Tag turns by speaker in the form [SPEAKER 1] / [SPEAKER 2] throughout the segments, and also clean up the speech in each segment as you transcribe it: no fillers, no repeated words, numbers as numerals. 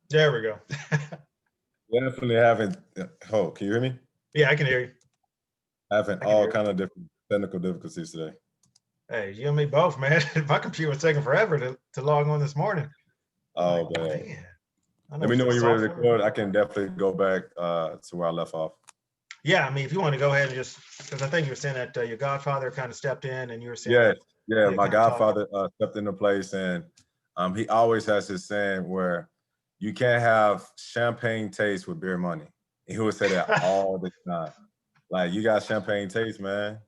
[SPEAKER 1] There we go.
[SPEAKER 2] Definitely having, oh, can you hear me?
[SPEAKER 1] Yeah, I can hear you.
[SPEAKER 2] Having
[SPEAKER 1] I can
[SPEAKER 2] all
[SPEAKER 1] hear you.
[SPEAKER 2] kind of different technical difficulties today.
[SPEAKER 1] Hey, you and me both, man. My computer was taking forever to log on this morning. Like,
[SPEAKER 2] Oh, man.
[SPEAKER 1] man, I know
[SPEAKER 2] Let me
[SPEAKER 1] it's
[SPEAKER 2] know when
[SPEAKER 1] just
[SPEAKER 2] you're ready to
[SPEAKER 1] software.
[SPEAKER 2] record. I can definitely go back to where I left off.
[SPEAKER 1] Yeah, I mean, if you want to go ahead and just, because I think you were saying that your godfather kind of stepped in and you were saying
[SPEAKER 2] Yes,
[SPEAKER 1] that
[SPEAKER 2] yeah.
[SPEAKER 1] he had
[SPEAKER 2] My
[SPEAKER 1] kind of taught you.
[SPEAKER 2] godfather stepped into place, and he always has this saying where you can't have champagne taste with beer money. And he would say that all the time. Like, you got champagne taste, man.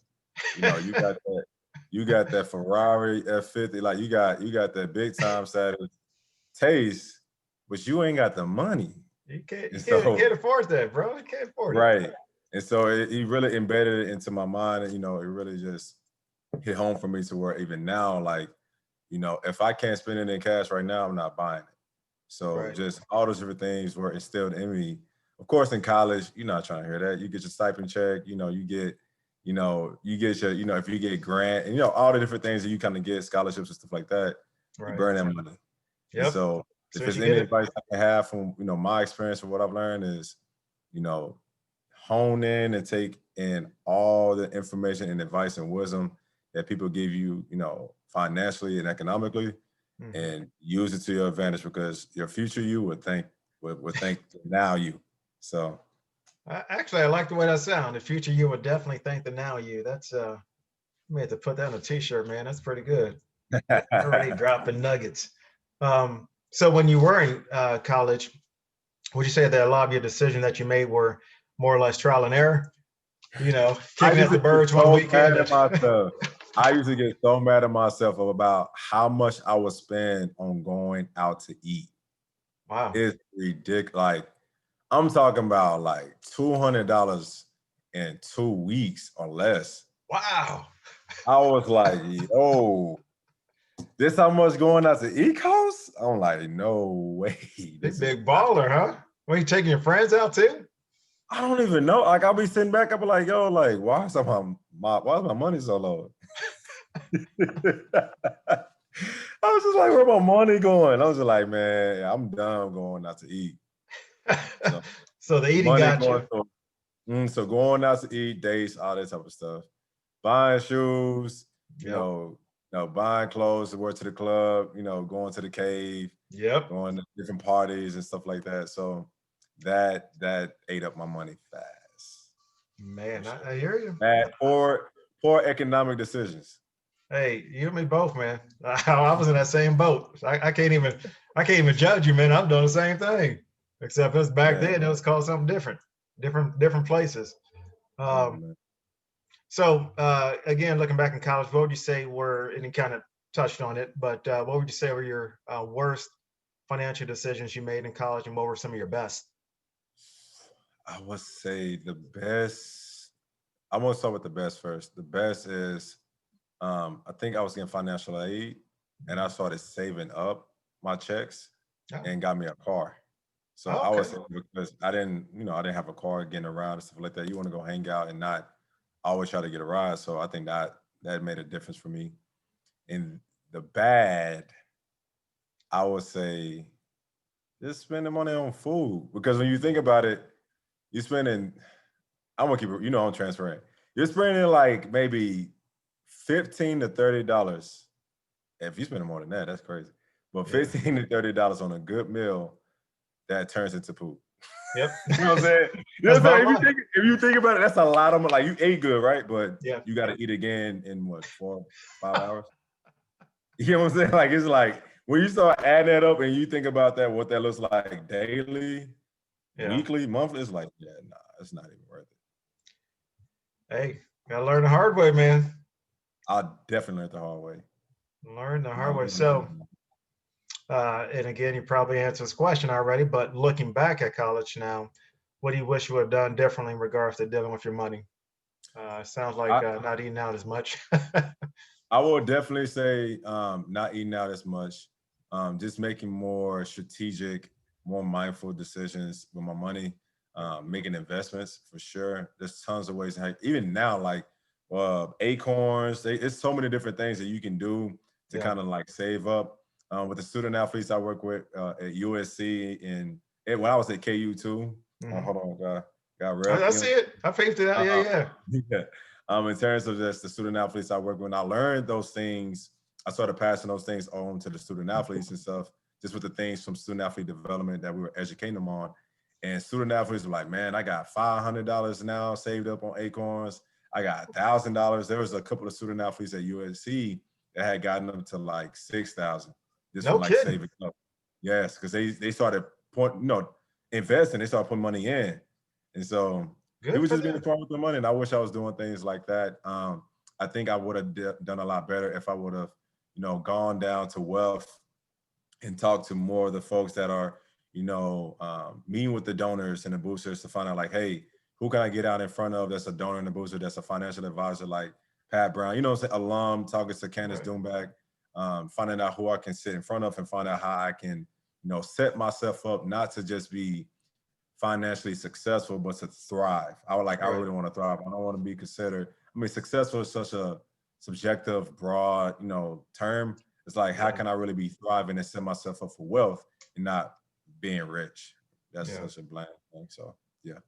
[SPEAKER 2] You know, you got that Ferrari F50. Like, you got that big time status taste, but you ain't got the money.
[SPEAKER 1] You can't,
[SPEAKER 2] And
[SPEAKER 1] you can't, you
[SPEAKER 2] so,
[SPEAKER 1] can't afford that, bro. You can't afford it.
[SPEAKER 2] right. And so he really embedded it into my mind. And, it really just hit home for me to where even now, like, if I can't spend it in cash right now, I'm not buying it. So
[SPEAKER 1] Right.
[SPEAKER 2] just all those different things were instilled in me. Of course, in college, you're not trying to hear that. You get your stipend check, you get your, if you get grant and all the different things that you kind of get, scholarships and stuff like that, you
[SPEAKER 1] Right.
[SPEAKER 2] burn that money. And
[SPEAKER 1] Yep.
[SPEAKER 2] so
[SPEAKER 1] As
[SPEAKER 2] if
[SPEAKER 1] soon as
[SPEAKER 2] there's
[SPEAKER 1] you
[SPEAKER 2] any
[SPEAKER 1] get it.
[SPEAKER 2] advice I can have from, my experience or what I've learned is, you know, hone in and take in all the information and advice and wisdom that people give you, financially and economically,
[SPEAKER 1] Hmm.
[SPEAKER 2] and use it to your advantage because your future you would thank now you. So
[SPEAKER 1] Actually, I like the way that sounds. The future you would definitely thank the now you. That's we had to put that on a t-shirt, man. That's pretty good. Already dropping nuggets. So when you were in college, would you say that a lot of your decisions that you made were more or less trial and error? You know,
[SPEAKER 2] I
[SPEAKER 1] kicking
[SPEAKER 2] used
[SPEAKER 1] out
[SPEAKER 2] to
[SPEAKER 1] the
[SPEAKER 2] get
[SPEAKER 1] birds one
[SPEAKER 2] so
[SPEAKER 1] weekend.
[SPEAKER 2] mad at myself. I used to get so mad at myself about how much I would spend on going out to eat.
[SPEAKER 1] Wow.
[SPEAKER 2] It's ridiculous. Like, I'm talking about like $200 in 2 weeks or less.
[SPEAKER 1] Wow.
[SPEAKER 2] I was like, yo, this how much going out to eat costs? I'm like, no way.
[SPEAKER 1] Big,
[SPEAKER 2] This is
[SPEAKER 1] big
[SPEAKER 2] not.
[SPEAKER 1] baller, huh? Well, you taking your friends out too?
[SPEAKER 2] I don't even know. Like, I'll be sitting back, I'll be like, yo, like, why is my money so low? I was just like, where my money going? I was just like, man, I'm done going out to eat. So
[SPEAKER 1] So the eating
[SPEAKER 2] money
[SPEAKER 1] got
[SPEAKER 2] going
[SPEAKER 1] you.
[SPEAKER 2] so going out to eat, dates, all that type of stuff. Buying shoes,
[SPEAKER 1] Yep.
[SPEAKER 2] buying clothes to wear to the club, going to the cave,
[SPEAKER 1] Yep.
[SPEAKER 2] going to different parties and stuff like that. So that ate up my money fast, for
[SPEAKER 1] Man,
[SPEAKER 2] sure.
[SPEAKER 1] I hear you.
[SPEAKER 2] Bad, poor economic decisions.
[SPEAKER 1] Hey, you and me both, man. I was in that same boat. I can't even judge you, man. I'm doing the same thing. Except it's back
[SPEAKER 2] Man,
[SPEAKER 1] then, it was called something different, different places.
[SPEAKER 2] oh
[SPEAKER 1] Um,
[SPEAKER 2] man.
[SPEAKER 1] so again, looking back in college, what would you say were, and you kind of touched on it, but what would you say were your worst financial decisions you made in college, and what were some of your best?
[SPEAKER 2] I would say the best. I'm gonna start with the best first. The best is I think I was getting financial aid and I started saving up my checks
[SPEAKER 1] Oh,
[SPEAKER 2] and got me a car. So I
[SPEAKER 1] okay.
[SPEAKER 2] was because I didn't have a car getting around and stuff like that. You want to go hang out and not always try to get a ride. So I think that made a difference for me. And the bad, I would say just spending money on food. Because when you think about it, you're spending, I'm gonna keep it, I'm transparent. You're spending like maybe $15 to $30. If you spend more than that, that's crazy. But
[SPEAKER 1] Yeah.
[SPEAKER 2] $15 to $30 on a good meal that turns into poop.
[SPEAKER 1] Yep.
[SPEAKER 2] You know what I'm saying? You know
[SPEAKER 1] That's
[SPEAKER 2] what I'm saying?
[SPEAKER 1] bottom line.
[SPEAKER 2] If you think about it, that's a lot of money. Like, you ate good, right? But
[SPEAKER 1] Yeah.
[SPEAKER 2] you got to eat again in what, 4, 5 hours? You know what I'm saying? Like, it's like when you start adding that up and you think about that, what that looks like daily,
[SPEAKER 1] Yeah.
[SPEAKER 2] weekly, monthly, it's like, yeah, nah, it's not even worth it.
[SPEAKER 1] Hey, gotta learn the hard way, man.
[SPEAKER 2] I definitely learned the hard way.
[SPEAKER 1] Learn the hard
[SPEAKER 2] No,
[SPEAKER 1] way. So, and again, you probably answered this question already, but looking back at college now, what do you wish you would have done differently in regards to dealing with your money? Sounds like
[SPEAKER 2] I,
[SPEAKER 1] not eating out as much.
[SPEAKER 2] I would definitely say not eating out as much, just making more strategic, more mindful decisions with my money,
[SPEAKER 1] Yeah.
[SPEAKER 2] making investments for sure. There's tons of ways. Even now, like acorns, it's so many different things that you can do to
[SPEAKER 1] Yeah.
[SPEAKER 2] kind of like save up. with the student athletes I work with at USC and when I was at KU too. Hold on, got rep.
[SPEAKER 1] I see it. I faced it out. Yeah.
[SPEAKER 2] Yeah. In terms of just the student athletes I work with, I learned those things. I started passing those things on to the student athletes and stuff, just with the things from student athlete development that we were educating them on. And student athletes were like, man, I got $500 now saved up on Acorns. I got $1,000. There was a couple of student athletes at USC that had gotten up to like 6,000 just
[SPEAKER 1] No
[SPEAKER 2] from like
[SPEAKER 1] kidding.
[SPEAKER 2] saving up. Yes, because they started investing. They started putting money in, and so
[SPEAKER 1] Good
[SPEAKER 2] he was
[SPEAKER 1] for
[SPEAKER 2] just being
[SPEAKER 1] them.
[SPEAKER 2] smart with the money. And I wish I was doing things like that. I think I would have done a lot better if I would have, gone down to wealth and talked to more of the folks that are, meeting with the donors and the boosters to find out like, hey, who can I get out in front of that's a donor and a booster that's a financial advisor like Pat Brown, alum, talking to Candace Doomback, finding out who I can sit in front of and find out how I can, set myself up not to just be financially successful, but to thrive. I really want to thrive. I don't want to be considered. I mean, successful is such a subjective, broad, term. It's like, how can I really be thriving and set myself up for wealth and not being rich? That's such a bland thing. So, yeah.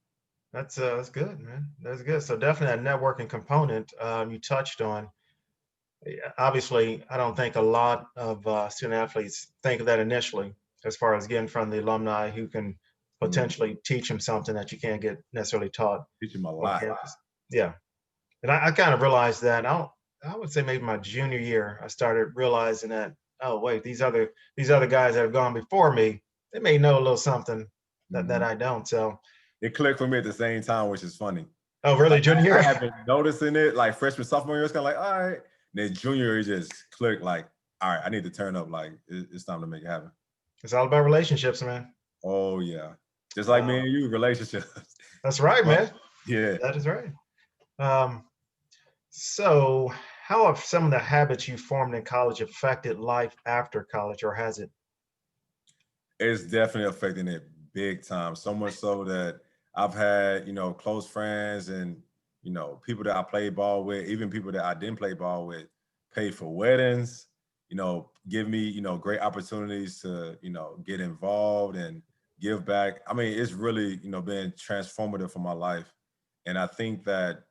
[SPEAKER 1] That's good, man. That's good. So definitely that networking component you touched on. Obviously, I don't think a lot of student athletes think of that initially, as far as getting from the alumni who can potentially teach them something that you can't get necessarily taught
[SPEAKER 2] Teach them a
[SPEAKER 1] on
[SPEAKER 2] lot.
[SPEAKER 1] campus. Yeah, and I kind of realized that. I would say maybe my junior year, I started realizing that, oh wait, these other guys that have gone before me, they may know a little something that I don't. So
[SPEAKER 2] it clicked for me at the same time, which is funny.
[SPEAKER 1] oh, really,
[SPEAKER 2] like,
[SPEAKER 1] junior year?
[SPEAKER 2] I have been noticing it like freshman, sophomore year. It's kind of like, all right. Then junior year, it just clicked like, all right, I need to turn up. Like, it's time to make it happen.
[SPEAKER 1] It's all about relationships, man.
[SPEAKER 2] Oh, yeah. Just like me and you, relationships.
[SPEAKER 1] That's right, man.
[SPEAKER 2] Yeah.
[SPEAKER 1] That is right. So how have some of the habits you formed in college affected life after college, or has it?
[SPEAKER 2] It's definitely affecting it big time. So much so that I've had, close friends and, people that I played ball with, even people that I didn't play ball with, pay for weddings, give me, great opportunities to, get involved and give back. I mean, it's really, been transformative for my life. And I think that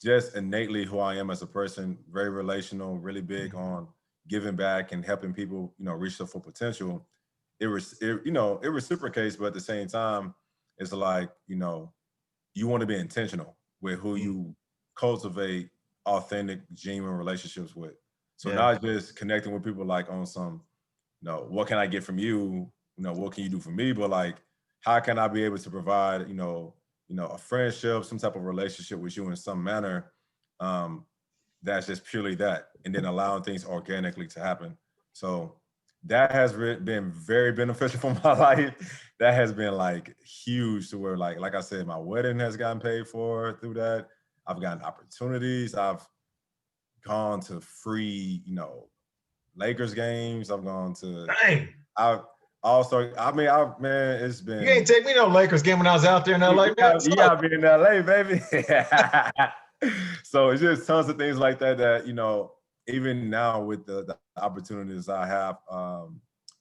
[SPEAKER 2] just innately who I am as a person, very relational, really big on giving back and helping people, reach their full potential. It reciprocates, but at the same time, it's like, you want to be intentional with who you cultivate authentic, genuine relationships with. So not just connecting with people like on some, what can I get from you? What can you do for me? But like, how can I be able to provide, a friendship, some type of relationship with you in some manner, that's just purely that, and then allowing things organically to happen. So that has been very beneficial for my life. That has been like huge to where like I said, my wedding has gotten paid for through that. I've gotten opportunities. I've gone to free, Lakers games. I've gone to,
[SPEAKER 1] Dang.
[SPEAKER 2] I've also, man, it's been.
[SPEAKER 1] You ain't take me no Lakers game when I was out there in LA, man.
[SPEAKER 2] You gotta be in LA, baby. So it's just tons of things like that, even now with the opportunities I have,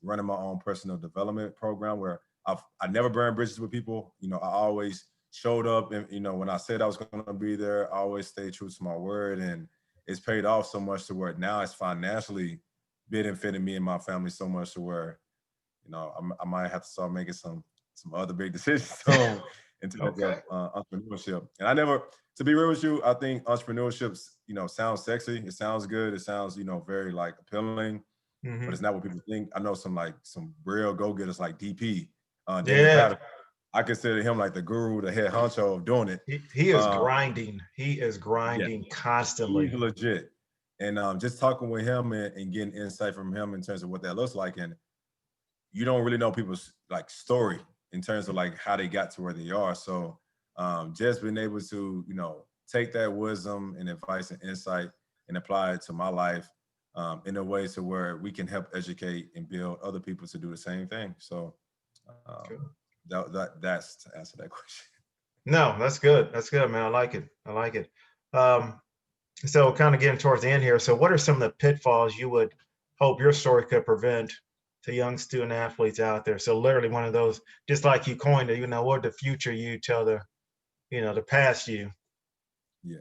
[SPEAKER 2] running my own personal development program where I never burned bridges with people. I always showed up and, when I said I was going to be there, I always stayed true to my word, and it's paid off so much to where now it's financially benefiting me and my family so much to where, I might have to start making some other big decisions soon into entrepreneurship. And I never, to be real with you, I think entrepreneurship, sounds sexy. It sounds good. It sounds, very like appealing, but it's not what people think. I know some real go-getters like DP, Daniel Patterson. I consider him like the guru, the head honcho of doing it.
[SPEAKER 1] He is grinding. He is grinding constantly.
[SPEAKER 2] He's legit. And just talking with him and getting insight from him in terms of what that looks like. And you don't really know people's like story in terms of like how they got to where they are. So just being able to, take that wisdom and advice and insight and apply it to my life in a way to where we can help educate and build other people to do the same thing. So that's to answer that question.
[SPEAKER 1] No, that's good. That's good, man. I like it. I like it. So kind of getting towards the end here. So what are some of the pitfalls you would hope your story could prevent to young student athletes out there. So literally one of those, just like you coined it, what the future you tell the past you.
[SPEAKER 2] Yeah.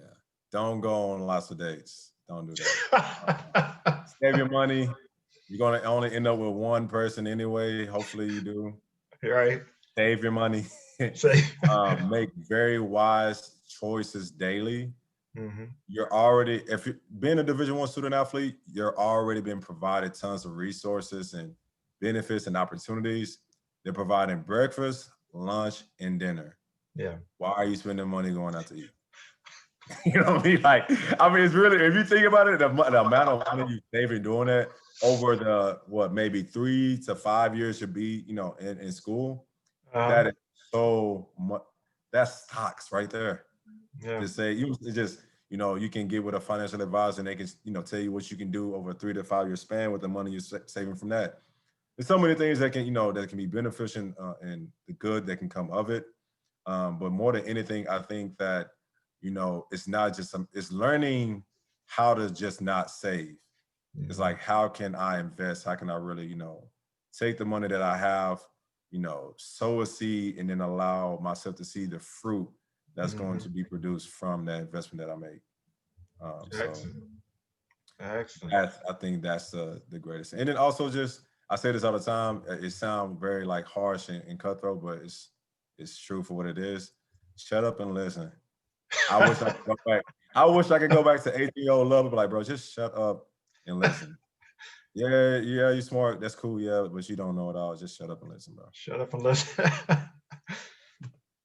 [SPEAKER 2] Don't go on lots of dates. Don't do that. Save your money. You're gonna only end up with one person anyway. Hopefully you do.
[SPEAKER 1] Right.
[SPEAKER 2] Save your money.
[SPEAKER 1] Say,
[SPEAKER 2] Make very wise choices daily.
[SPEAKER 1] hmm
[SPEAKER 2] You're already, if you're being a Division I student athlete, you're already been provided tons of resources and benefits and opportunities. They're providing breakfast, lunch, and dinner.
[SPEAKER 1] yeah.
[SPEAKER 2] Why are you spending money going out to eat? You know what I mean? Like, I mean, it's really, if you think about it, the amount of money you save in doing that over the, what, maybe 3 to 5 years should be, in school, that is so much, that's stocks right there.
[SPEAKER 1] Yeah.
[SPEAKER 2] To say, it's just, you can get with a financial advisor and they can, tell you what you can do over a 3 to 5 year span with the money you're saving from that. There's so many things that can, that can be beneficial and the good that can come of it. But more than anything, I think that, it's not just it's learning how to just not save. It's like, how can I invest? How can I really, take the money that I have, sow a seed and then allow myself to see the fruit that's going to be produced from that investment that I make. So
[SPEAKER 1] Excellent. Excellent.
[SPEAKER 2] I think that's the greatest. And then also just, I say this all the time, it sounds very like harsh and cutthroat, but it's true for what it is. Shut up and listen. I wish I could go back. I wish I could go back to 18-year-old Lubbock, like, bro, just shut up and listen. Yeah, you're smart. That's cool, yeah, but you don't know it all. Just shut up and listen, bro.
[SPEAKER 1] Shut up and listen.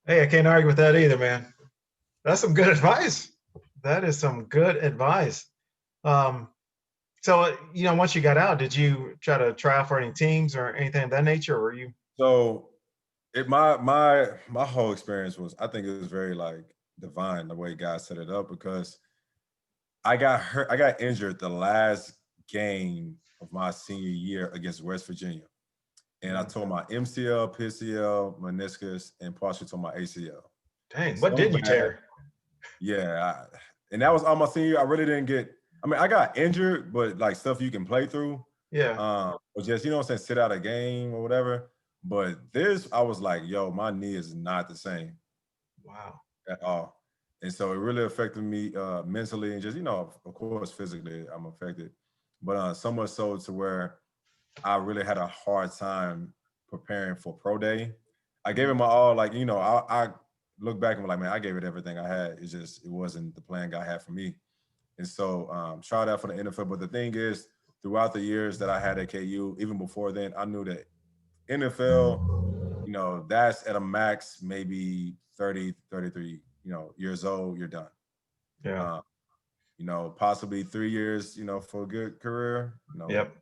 [SPEAKER 1] Hey, I can't argue with that either, man. That's some good advice. That is some good advice. Um, so, once you got out, did you try out for any teams or anything of that nature, or were you?
[SPEAKER 2] So my whole experience was, I think it was very like divine the way God set it up, because I got hurt, I got injured the last game of my senior year against West Virginia. And I tore my MCL, PCL, meniscus, and partially tore my ACL.
[SPEAKER 1] Dang, what
[SPEAKER 2] So
[SPEAKER 1] did you
[SPEAKER 2] bad.
[SPEAKER 1] tear?
[SPEAKER 2] Yeah. And that was all my senior year. I really didn't get, I mean, I got injured, but like stuff you can play through.
[SPEAKER 1] Yeah.
[SPEAKER 2] Or just, what I'm saying, sit out a game or whatever. But this, I was like, yo, my knee is not the same
[SPEAKER 1] Wow.
[SPEAKER 2] at all. And so it really affected me mentally and just, of course, physically, I'm affected. But so much so to where I really had a hard time preparing for pro day. I gave it my all, like, I look back and be like, man, I gave it everything I had. It's just, it wasn't the plan God had for me. And so tried out for the NFL. But the thing is, throughout the years that I had at KU, even before then, I knew that NFL, that's at a max, maybe 30, 33, years old, you're done.
[SPEAKER 1] Yeah.
[SPEAKER 2] Possibly 3 years, for a good career,
[SPEAKER 1] Yep.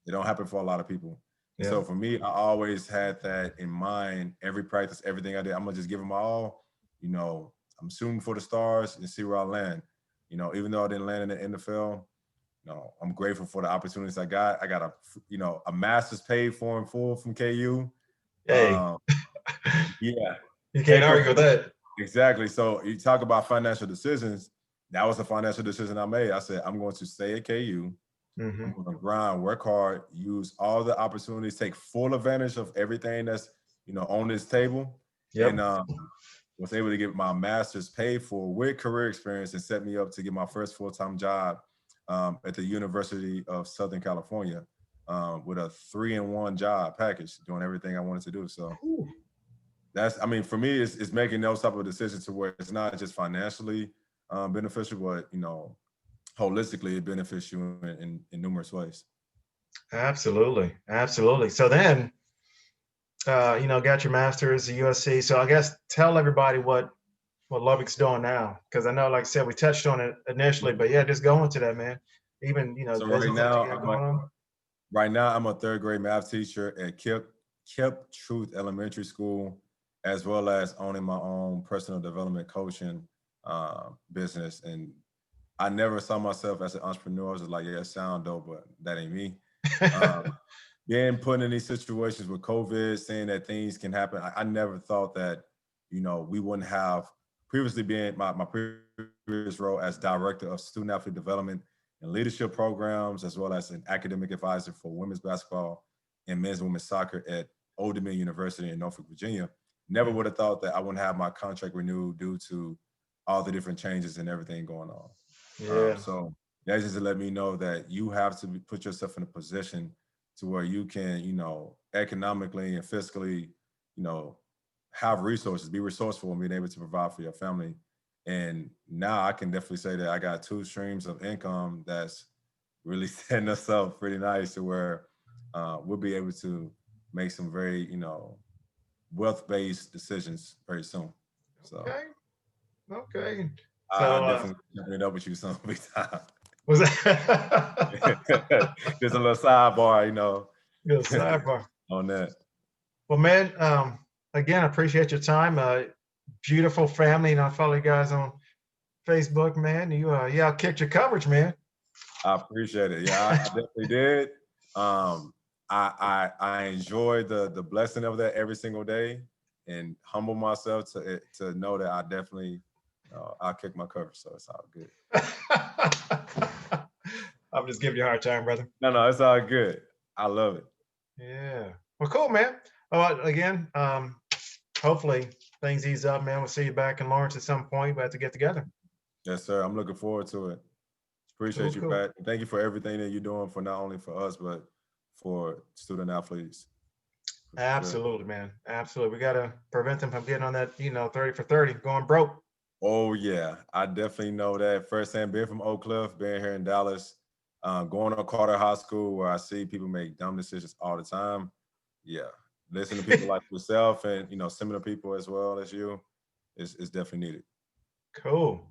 [SPEAKER 2] it don't happen for a lot of people. And so
[SPEAKER 1] Yeah.
[SPEAKER 2] for me, I always had that in mind. Every practice, everything I did, I'm gonna just give it my all. I'm shooting for the stars and see where I land. Even though I didn't land in the NFL, I'm grateful for the opportunities I got. I got a master's paid for in full from KU.
[SPEAKER 1] Hey,
[SPEAKER 2] Yeah,
[SPEAKER 1] you can't
[SPEAKER 2] take
[SPEAKER 1] argue with that.
[SPEAKER 2] exactly. So you talk about financial decisions. That was a financial decision I made. I said, I'm going to stay at KU. I'm going to grind, work hard, use all the opportunities, take full advantage of everything that's, on this table.
[SPEAKER 1] Yep.
[SPEAKER 2] And was able to get my master's paid for with career experience and set me up to get my first full-time job at the University of Southern California with a 3-in-1 job package, doing everything I wanted to do. So that's, I mean, for me, it's making those type of decisions to where it's not just financially beneficial, but, holistically, it benefits you in numerous ways.
[SPEAKER 1] Absolutely. Absolutely. So then, got your master's at USC. So I guess tell everybody what Lubbock's doing now, because I know, like I said, we touched on it initially, but yeah, just go into that, man. Even
[SPEAKER 2] So
[SPEAKER 1] business that you got going on.
[SPEAKER 2] right now, I'm a third grade math teacher at Kip Truth Elementary School, as well as owning my own personal development coaching business. And I never saw myself as an entrepreneur. I was just like, yeah, it sound dope, but that ain't me. Being put in these situations with COVID, saying that things can happen, I never thought that, we wouldn't have, previously being my previous role as director of student athlete development and leadership programs, as well as an academic advisor for women's basketball in men's and women's soccer at Old Dominion University in Norfolk, Virginia. Never would have thought that I wouldn't have my contract renewed due to all the different changes and everything going on.
[SPEAKER 1] Yeah.
[SPEAKER 2] So that's just to let me know that you have to put yourself in a position to where you can, economically and fiscally, have resources, be resourceful and being able to provide for your family. And now I can definitely say that I got 2 streams of income that's really setting us up pretty nice to where we'll be able to make some very, wealth-based decisions very soon. So
[SPEAKER 1] Okay. Okay.
[SPEAKER 2] I
[SPEAKER 1] So
[SPEAKER 2] definitely jumping it up with you some big time.
[SPEAKER 1] was that
[SPEAKER 2] Just a little sidebar,
[SPEAKER 1] good sidebar?
[SPEAKER 2] on that.
[SPEAKER 1] Well, man, again, I appreciate your time. Beautiful family, and I follow you guys on Facebook, man. You y'all kicked your coverage, man.
[SPEAKER 2] I appreciate it. Yeah, I definitely did. I enjoy the blessing of that every single day, and humble myself to know that I definitely I'll kick my coverage, so it's all good.
[SPEAKER 1] I'm just giving you a hard time, brother.
[SPEAKER 2] No, it's all good. I love it.
[SPEAKER 1] Yeah. Well, cool, man. Again, hopefully things ease up, man. We'll see you back in Lawrence at some point. We have to get together.
[SPEAKER 2] Yes, sir. I'm looking forward to it. Appreciate you,
[SPEAKER 1] Cool.
[SPEAKER 2] Pat. Thank you for everything that you're doing for not only for us, but for student athletes.
[SPEAKER 1] Absolutely, man. Absolutely. We got to prevent them from getting on that, 30 for 30, going broke.
[SPEAKER 2] Oh, yeah. I definitely know that firsthand, being from Oak Cliff, being here in Dallas, going to Carter High School where I see people make dumb decisions all the time. Yeah. Listen to people like yourself and, similar people as well as you is definitely needed.
[SPEAKER 1] Cool.